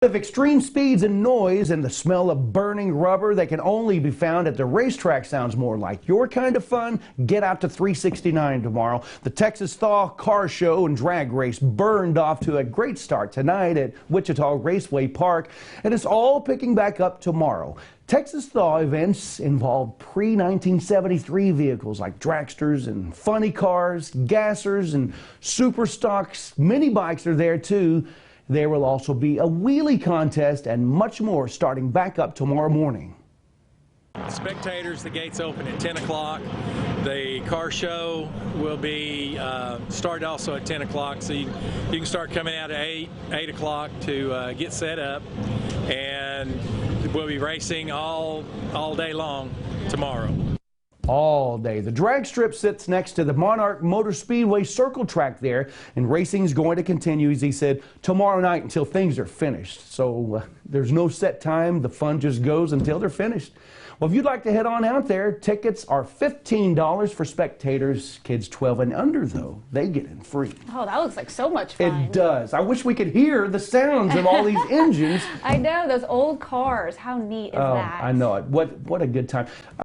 Of extreme speeds and noise and the smell of burning rubber that can only be found at the racetrack sounds more like your kind of fun. Get out to 369 tomorrow. The Texas Thaw Car Show and Drag Race burned off to a great start tonight at Wichita Raceway Park, and it's all picking back up tomorrow. Texas Thaw events involve pre-1973 vehicles like dragsters and funny cars, gassers, and super stocks. Mini bikes are there too. There will also be a wheelie contest and much more starting back up tomorrow morning. Spectators, the gates open at 10 o'clock. The car show will be started also at 10 o'clock, so you can start coming out at 8 o'clock to get set up, and we'll be racing all day long tomorrow. All day. The drag strip sits next to the Monarch Motor Speedway circle track there, and racing is going to continue, as he said, tomorrow night until things are finished. So there's no set time. The fun just goes until they're finished. Well, if you'd like to head on out there, tickets are $15 for spectators. Kids 12 and under, though, they get in free. Oh, that looks like so much fun. It does. I wish we could hear the sounds of all these engines. I know, those old cars. How neat is that? I know it. What a good time.